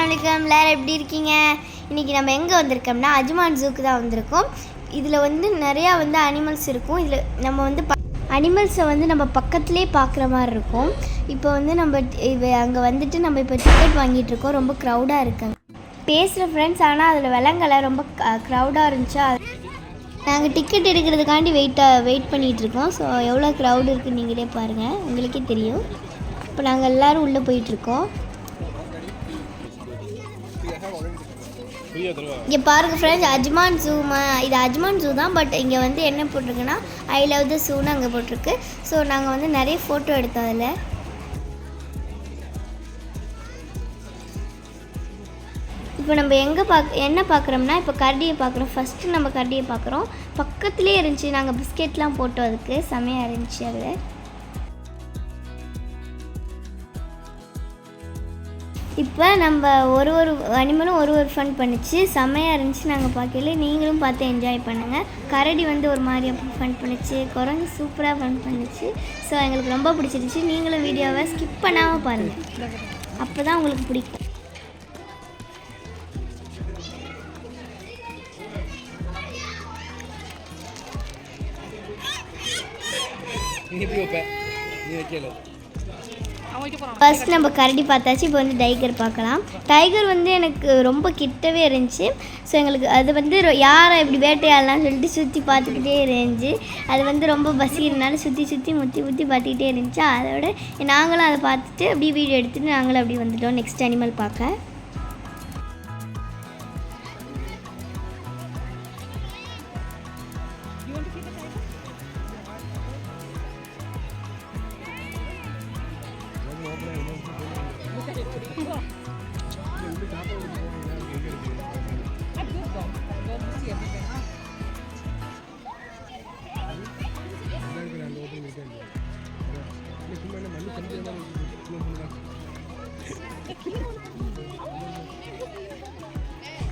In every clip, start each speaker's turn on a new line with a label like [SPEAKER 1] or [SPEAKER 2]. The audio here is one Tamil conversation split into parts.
[SPEAKER 1] அஸ்ஸலாமு அலைக்கும். எல்லாரும் எப்படி இருக்கீங்க? இன்றைக்கி நம்ம எங்கே வந்திருக்கோம்னா அஜ்மான் ஜூக்கு தான் வந்திருக்கோம். இதில் வந்து நிறையா வந்து அனிமல்ஸ் இருக்கும். இதில் நம்ம வந்து அனிமல்ஸை வந்து நம்ம பக்கத்துலேயே பார்க்குற மாதிரி இருக்கும். இப்போ வந்து நம்ம அங்கே வந்துட்டு நம்ம இப்போ டிக்கெட் வாங்கிட்டுருக்கோம். ரொம்ப க்ரௌடாக இருக்காங்க பேசுகிற ஃப்ரெண்ட்ஸ். ஆனால் அதில் விலங்கலை ரொம்ப க்ரௌடாக இருந்துச்சா நாங்கள் டிக்கெட் எடுக்கிறதுக்காண்டி வெயிட் பண்ணிகிட்ருக்கோம். ஸோ எவ்வளோ க்ரௌடு இருக்குதுன்னு நீங்களே பாருங்கள், உங்களுக்கே தெரியும். இப்போ நாங்கள் எல்லோரும் உள்ளே போயிட்டுருக்கோம். இங்கே பாருங்கள் ஃப்ரெண்ட்ஸ், அஜ்மான் ஜூ இது அஜ்மான் ஜூ தான். பட் இங்கே வந்து என்ன போட்டிருக்குன்னா ஐ லவ் த ஜூன்னு அங்கே போட்டிருக்கு. ஸோ நாங்கள் வந்து நிறைய ஃபோட்டோ எடுத்தோம் அதில். இப்போ நம்ம என்ன பார்க்குறோம்னா இப்போ கரடியை பார்க்குறோம். ஃபஸ்ட்டு நம்ம கரடியை பார்க்குறோம். பக்கத்துலேயே இருந்துச்சு. நாங்கள் பிஸ்கெட்லாம் போட்டோம், அதுக்கு செமையாக இருந்துச்சு. அதில் இப்போ நம்ம ஒரு அனிமலும் ஒரு ஃபன் பண்ணிச்சு, செம்மையாக இருந்துச்சு. நாங்கள் பார்க்கல, நீங்களும் பார்த்து என்ஜாய் பண்ணுங்கள். கரடி வந்து ஒரு மாதிரி ஃபன் பண்ணிச்சு, குரங்கு சூப்பராக ஃபன் பண்ணிச்சு. ஸோ எங்களுக்கு ரொம்ப பிடிச்சிருந்துச்சி. நீங்களும் வீடியோவை ஸ்கிப் பண்ணாமல் பாருங்கள், அப்போ தான் உங்களுக்கு பிடிக்கும். ஃபர்ஸ்ட் நம்ம கரடி பார்த்தாச்சு. இப்போ வந்து டைகர் பார்க்கலாம். டைகர் வந்து எனக்கு ரொம்ப கிட்டவே இருந்துச்சு. ஸோ எங்களுக்கு அது வந்து யாரை இப்படி வேட்டையாடலாம்னு சொல்லிட்டு சுற்றி பார்த்துக்கிட்டே இருந்துச்சு. அது வந்து ரொம்ப பசிக்கிறதுனால முத்தி பார்த்துக்கிட்டே இருந்துச்சு. அதோட நாங்களும் அதை பார்த்துட்டு அப்படியே வீடியோ எடுத்துகிட்டு நாங்களும் அப்படி வந்துட்டோம் நெக்ஸ்ட் அனிமல் பார்க்க.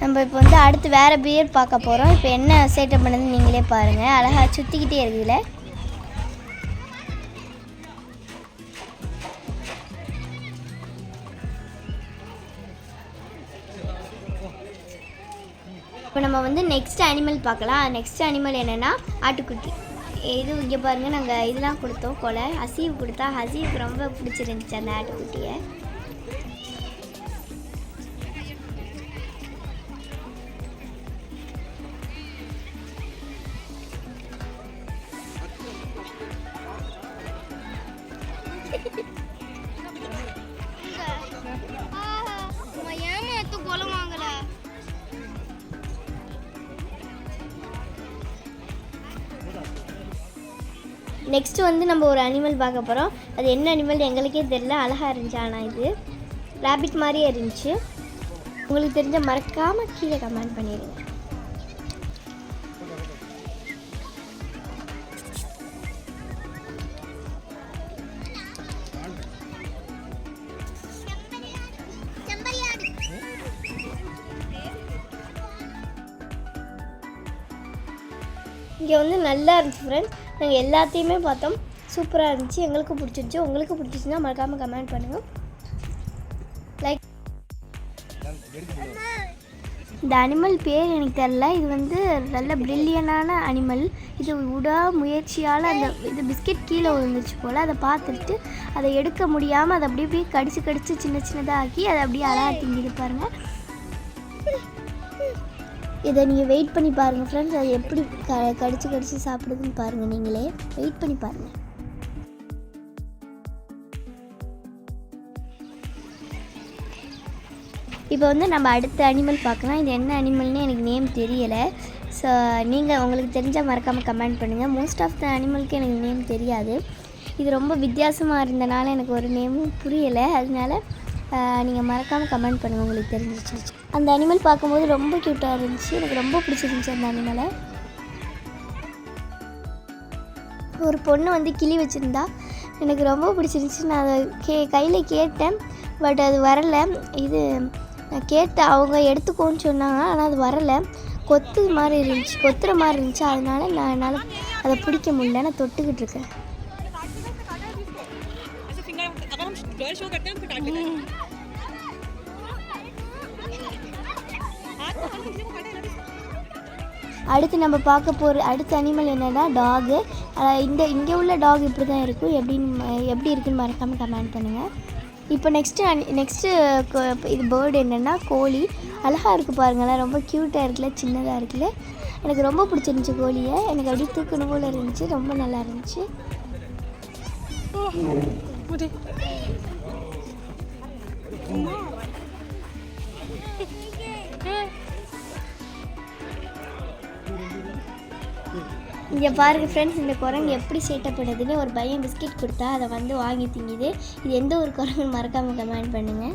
[SPEAKER 1] நம்ம இப்போ வந்து அடுத்து வேறு பியர் பார்க்க போகிறோம். இப்போ என்ன செட்டப் பண்ணுதுன்னு நீங்களே பாருங்கள். அழகாக சுற்றிக்கிட்டே இருக்குதுல. இப்போ நம்ம வந்து நெக்ஸ்ட் அனிமல் பார்க்கலாம். நெக்ஸ்ட் அனிமல் என்னென்னா ஆட்டுக்குட்டி. இது இங்கே பாருங்கள், நாங்கள் இதெல்லாம் கொடுத்தோம், கொலை ஹசீவ் கொடுத்தா. ஹசீவுக்கு ரொம்ப பிடிச்சிருந்துச்சு அந்த ஆட்டுக்குட்டியை. நெக்ஸ்ட்டு வந்து நம்ம ஒரு அனிமல் பார்க்க போகிறோம். அது என்ன அனிமல் எங்களுக்கே தெரியல, அழகாக இருந்துச்சு. ஆனால் இது ரேபிட் மாதிரியே இருந்துச்சு. உங்களுக்கு தெரிஞ்ச மறக்காமல் கீழே கமெண்ட் பண்ணிடுங்க. இங்கே வந்து நல்லா இருந்துச்சு ஃப்ரெண்ட்ஸ். நாங்கள் எல்லாத்தையுமே பார்த்தோம், சூப்பராக இருந்துச்சு. எங்களுக்கு பிடிச்சிருச்சு. உங்களுக்கு பிடிச்சிச்சுன்னா மறக்காமல் கமெண்ட் பண்ணுங்கள். லைக் இந்த அனிமல் பேர் எனக்கு தெரில. இது வந்து நல்ல பிரில்லியனான அனிமல். இது முயற்சியால் இது பிஸ்கெட் கீழே விழுந்துச்சு போல். அதை பார்த்துட்டு அதை எடுக்க முடியாமல் அதை அப்படியே கடிச்சு சின்னதாக ஆக்கி அதை அப்படியே அழகாக திங்கிட்டு பாருங்கள். இதை நீங்கள் வெயிட் பண்ணி பாருங்கள் ஃப்ரெண்ட்ஸ். அது எப்படி கடிச்சு சாப்பிடுதுன்னு பாருங்கள். நீங்களே வெயிட் பண்ணி பாருங்கள். இப்போ வந்து நம்ம அடுத்த அனிமல் பார்க்கலாம். இது என்ன அனிமல்னு எனக்கு நேம் தெரியலை. ஸோ நீங்கள் உங்களுக்கு தெரிஞ்சால் மறக்காமல் கமெண்ட் பண்ணுங்கள். மோஸ்ட் ஆஃப் த அனிமலுக்கு எனக்கு நேம் தெரியாது. இது ரொம்ப வித்தியாசமாக இருந்தனால எனக்கு ஒரு நேமும் புரியலை. அதனால நீங்கள் மறக்காமல் கமெண்ட் பண்ணுங்கள் உங்களுக்கு தெரிஞ்சிச்சு. அந்த அனிமல் பார்க்கும்போது ரொம்ப க்யூட்டாக இருந்துச்சு. எனக்கு ரொம்ப பிடிச்சிருந்துச்சி அந்த அனிமலை. ஒரு பொண்ணு வந்து கிளி வச்சுருந்தா, எனக்கு ரொம்ப பிடிச்சிருந்துச்சி. நான் அதை கையில் கேட்டேன், பட் அது வரலை. இது நான் கேட்டேன், அவங்க எடுத்துக்கோன்னு சொன்னாங்க. ஆனால் அது வரலை, கொத்துற மாதிரி இருந்துச்சு. அதனால என்னால் அதை பிடிக்க முடியல. நான் தொட்டுக்கிட்டு இருக்கேன். அடுத்து நம்ம பார்க்க போகிற அடுத்த அனிமல் என்னென்னா டாகு. இங்கே உள்ள டாக் இப்படி தான் இருக்கும். எப்படி இருக்குன்னு மறக்காமல் கமெண்ட் பண்ணுங்கள். இப்போ நெக்ஸ்ட்டு இது பேர்டு என்னென்னா கோழி. அழகாக இருக்குது பாருங்களேன், ரொம்ப க்யூட்டாக இருக்குல்ல, சின்னதாக இருக்குல்ல. எனக்கு ரொம்ப பிடிச்சிருந்துச்சி கோழியை. எனக்கு அப்படியே தூக்கணும் போல் இருந்துச்சு, ரொம்ப நல்லா இருந்துச்சு. இங்கே பாருங்கள் ஃப்ரெண்ட்ஸ், இந்த குரங்கு எப்படி சேட்டப்படுதுன்னு. ஒரு பையன் பிஸ்கெட் கொடுத்தா அதை வந்து வாங்கி திங்குது. இது எந்த ஒரு குரங்குன்னு மறக்காமல் கமெண்ட் பண்ணுங்கள்.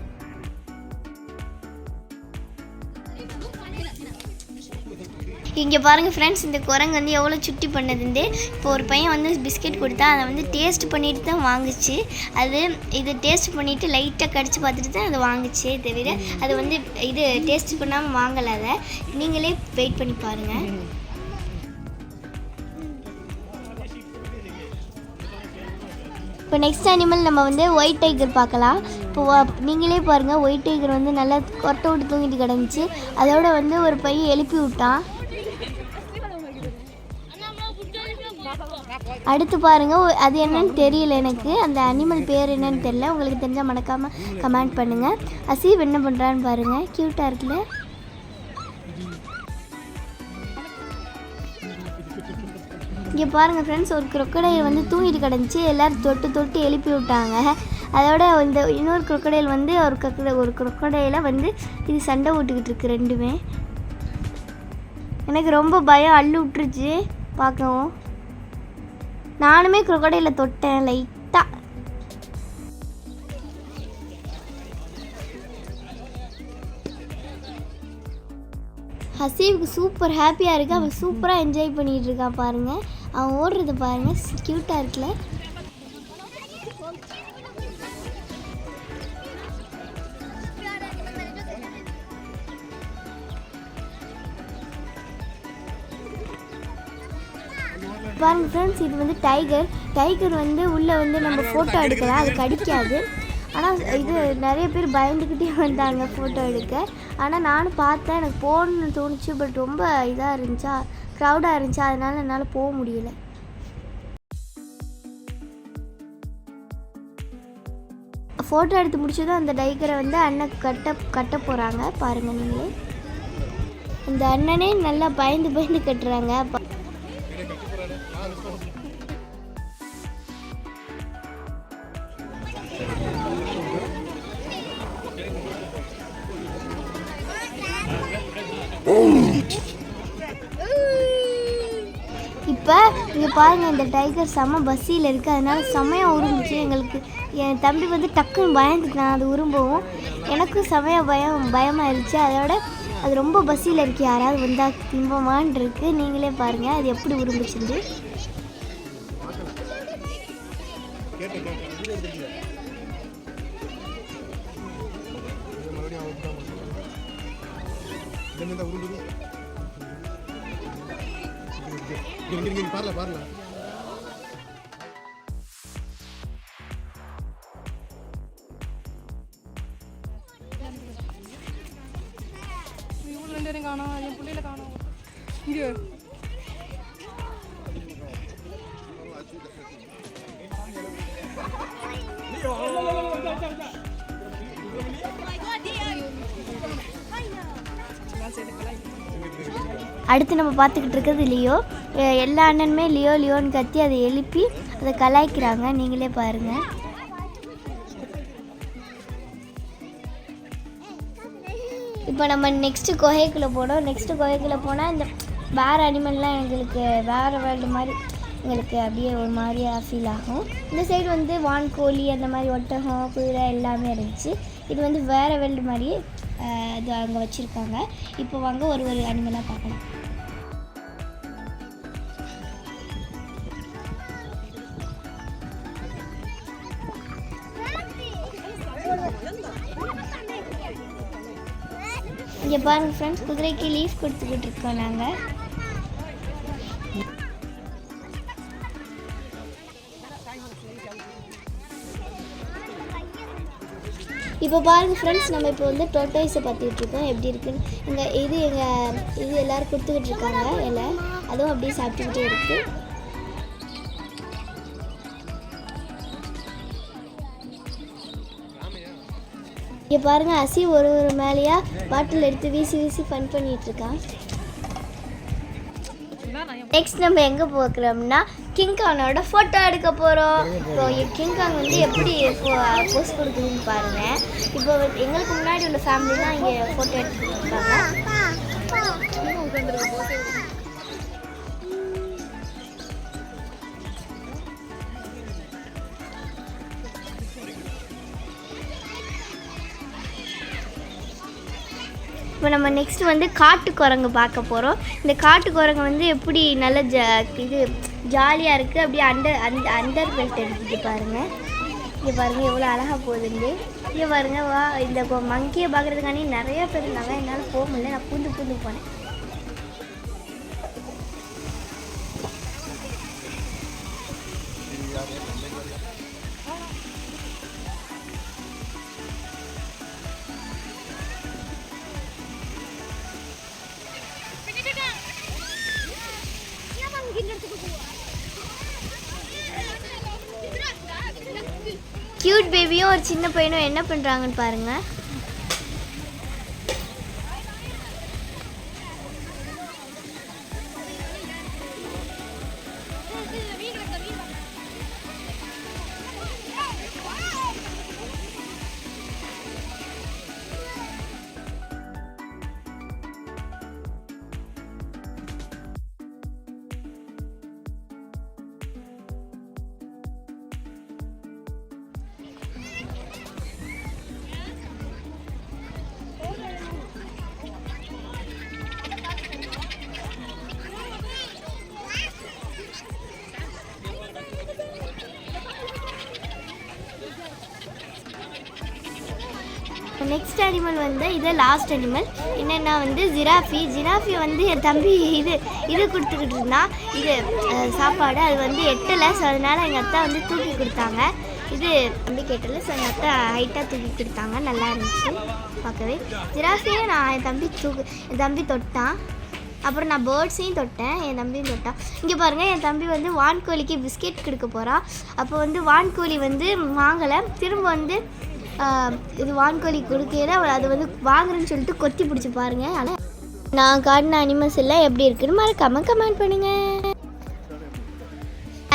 [SPEAKER 1] இங்கே பாருங்கள் ஃப்ரெண்ட்ஸ், இந்த குரங்கு வந்து எவ்வளோ சுட்டி பண்ணுதுண்டு. இப்போ ஒரு பையன் வந்து பிஸ்கெட் கொடுத்தா அதை வந்து டேஸ்ட் பண்ணிட்டு தான் வாங்குச்சு. இது டேஸ்ட் பண்ணிவிட்டு லைட்டாக கடிச்சு பார்த்துட்டு தான் அதை வாங்குச்சு. தவிர அது வந்து இது டேஸ்ட் பண்ணாமல் வாங்கலை. அதை நீங்களே வெயிட் பண்ணி பாருங்கள். இப்போ நெக்ஸ்ட் அனிமல் நம்ம வந்து ஒயிட் டைகர் பார்க்கலாம். இப்போது நீங்களே பாருங்கள், ஒயிட் டைகர் வந்து நல்லா கொட்டை விட்டு தூங்கிட்டு கிடந்துச்சு. அதோட வந்து ஒரு பையன் எழுப்பி விட்டான். அடுத்து பாருங்கள், அது என்னன்னு தெரியல எனக்கு. அந்த அனிமல் பேர் என்னன்னு தெரியல. உங்களுக்கு தெரிஞ்சால் மறக்காமல் கமெண்ட் பண்ணுங்கள். அசீப் என்ன பண்ணுறான்னு பாருங்கள், க்யூட்டாக இருக்குல்ல. இங்கே பாருங்கள் ஃப்ரெண்ட்ஸ், ஒரு crocodile வந்து தூங்கிட்டு கிடந்துச்சு. எல்லோரும் தொட்டு எழுப்பி விட்டாங்க. அதோட இந்த இன்னொரு crocodile வந்து ஒரு crocodile வந்து இது சண்டை ஓட்டுக்கிட்டு இருக்கு ரெண்டுமே. எனக்கு ரொம்ப பயம், அள்ளு விட்டுருச்சு பார்க்கவும். நானுமே crocodile தொட்டேன் லைட்டாக. ஹசீவுக்கு சூப்பர் ஹாப்பியாக இருக்குது. அவன் சூப்பராக என்ஜாய் பண்ணிகிட்டு இருக்கான் பாருங்கள். அவன் ஓடுறது பாருங்கள், க்யூட்டாக இருக்குல்ல. பாருங்கள் ஃப்ரெண்ட்ஸ், இது வந்து டைகர் வந்து உள்ளே வந்து நம்ம ஃபோட்டோ எடுக்கலாம், அது கடிக்காது. ஆனால் இது நிறைய பேர் பயந்துக்கிட்டே வந்தாங்க ஃபோட்டோ எடுக்க. ஆனால் நானும் பார்த்தேன், எனக்கு போகணுன்னு தோணுச்சு. பட் ரொம்ப இதாக இருந்துச்சா, க்ரௌடாக இருந்துச்சா, அதனால் என்னால் போக முடியல. ஃபோட்டோ எடுத்து முடிச்சதும் அந்த டைகரை வந்து அண்ணன் கட்ட போகிறாங்க பாருங்கள் நீங்களே. இந்த அண்ணனே நல்லா பயந்து கட்டுறாங்க. இப்போ இங்கே பாருங்கள், இந்த டைகர் செம்ம பஸ்ஸில் இருக்குது. அதனால செம்மையாக உருந்துச்சு. எங்களுக்கு என் தம்பி வந்து டக்குன்னு பயந்துட்டான் அது உரும்பவும். எனக்கும் செம்மையாக பயமாயிருச்சு. அதோட அது ரொம்ப பஸ்ஸில் இருக்குது, யாராவது வந்தால் திம்பமான் இருக்குது. நீங்களே பாருங்கள் அது எப்படி உரும்பிச்சுது. அடுத்து நம்ம பார்த்துக்கிட்டு இருக்கிறது லியோ. எல்லா அண்ணனுமே லியோன்னு கத்தி அதை எழுப்பி அதை கலாய்க்கிறாங்க. நீங்களே பாருங்கள். இப்போ நம்ம நெக்ஸ்ட்டு குகைக்குள்ளே போனால் இந்த வேறு அனிமல்லாம் எங்களுக்கு வேறு வேர்ல்டு மாதிரி எங்களுக்கு அப்படியே ஒரு மாதிரியாக ஃபீல் ஆகும். இந்த சைடு வந்து வான்கோழி, அந்த மாதிரி ஒட்டகம், குதிரை எல்லாமே இருந்துச்சு. இது வந்து வேறு வேர்ல்டு மாதிரி இது அங்கே வச்சுருக்காங்க. இப்போ வாங்க ஒரு அனிமலாக பார்க்கலாம். இங்கே பாருங்கள் ஃப்ரெண்ட்ஸ், குதிரைக்கு லீஃப் கொடுத்துக்கிட்டு இருக்கோம் நாங்கள். இப்போ பாருங்கள் ஃப்ரெண்ட்ஸ், நம்ம இப்போ வந்து டோட்டாய்ஸை பார்த்துக்கிட்டு இருக்கோம். எப்படி இருக்குன்னு இது எல்லோரும் கொடுத்துக்கிட்டு இருக்காங்க. அதுவும் அப்படியே சாப்பிட்டுக்கிட்டே இருக்குது. இங்கே பாருங்கள், அசி ஒரு மேலேயாக பாட்டில் எடுத்து வீசி ஃபன் பண்ணிகிட்ருக்கான். நெக்ஸ்ட் நம்ம எங்கே போகிறோம்னா கிங்காங்கோட ஃபோட்டோ எடுக்க போகிறோம். இப்போ கிங்காங் வந்து எப்படி போஸ் கொடுக்குதுன்னு பாருங்கள். இப்போ எங்களுக்கு முன்னாடி உள்ள ஃபேமிலிலாம் இங்கே ஃபோட்டோ எடுத்துக்கிட்டு இருக்காங்க. இப்போ நம்ம நெக்ஸ்ட் வந்து காட்டு குரங்கு பார்க்க போகிறோம். இந்த காட்டு குரங்கு வந்து எப்படி நல்ல ஜாலியாக இருக்குது. அப்படியே அண்டர் பெல்ட் எடுத்துகிட்டு பாருங்கள். இங்கே பாருங்கள் எவ்வளோ அழகாக போகுதுண்டு. இங்கே பாருங்கள், இந்த மங்கியை பார்க்குறதுக்காண்டி நிறையா பேர் இருந்தாங்க. என்னால் போக முடியல, நான் பூந்து போனேன். கியூட் பேபியும் ஒரு சின்ன பையனும் என்ன பண்ணுறாங்கன்னு பாருங்கள். நெக்ஸ்ட் அனிமல் வந்து இது லாஸ்ட் அனிமல். என்னென்னா வந்து ஜிராஃபி வந்து என் தம்பி இது கொடுத்துக்கிட்டு இருந்தான். இது சாப்பாடு அது வந்து எட்டலை. ஸோ அதனால் எங்கள் அத்தா வந்து தூக்கி கொடுத்தாங்க. இது தம்பி கேட்டல. ஸோ எங்கள் அத்தா ஹைட்டாக தூக்கி கொடுத்தாங்க. நல்லா இருந்துச்சு பார்க்கவே. ஜிராஃபியை என் தம்பி தொட்டான். அப்புறம் நான் பேர்ட்ஸையும் தொட்டேன், என் தம்பியும் தொட்டான். இங்கே பாருங்கள், என் தம்பி வந்து வான்கோழிக்கு பிஸ்கெட் கொடுக்க போகிறான். அப்போ வந்து வான்கோழி வந்து வாங்கலை. திரும்ப வந்து இது வான்கோழி கொடுக்கையில அது வந்து வாங்குறேன்னு சொல்லிட்டு கொத்தி பிடிச்சி பாருங்கள். ஆனால் நான் காட்டின அனிமல்ஸ் எல்லாம் எப்படி இருக்குன்னு மறக்காமல் கமெண்ட் பண்ணுங்கள்.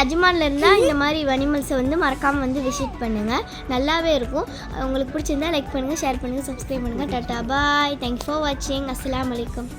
[SPEAKER 1] அஜ்மானில் இருந்தால் இந்த மாதிரி அனிமல்ஸை வந்து மறக்காமல் வந்து விசிட் பண்ணுங்கள். நல்லாவே இருக்கும். உங்களுக்கு பிடிச்சிருந்தா லைக் பண்ணுங்கள், ஷேர் பண்ணுங்கள், சப்ஸ்கிரைப் பண்ணுங்கள். Tata bye. தேங்க்ஸ் ஃபார் வாட்சிங். அஸ்ஸலாமு அலைக்கும்.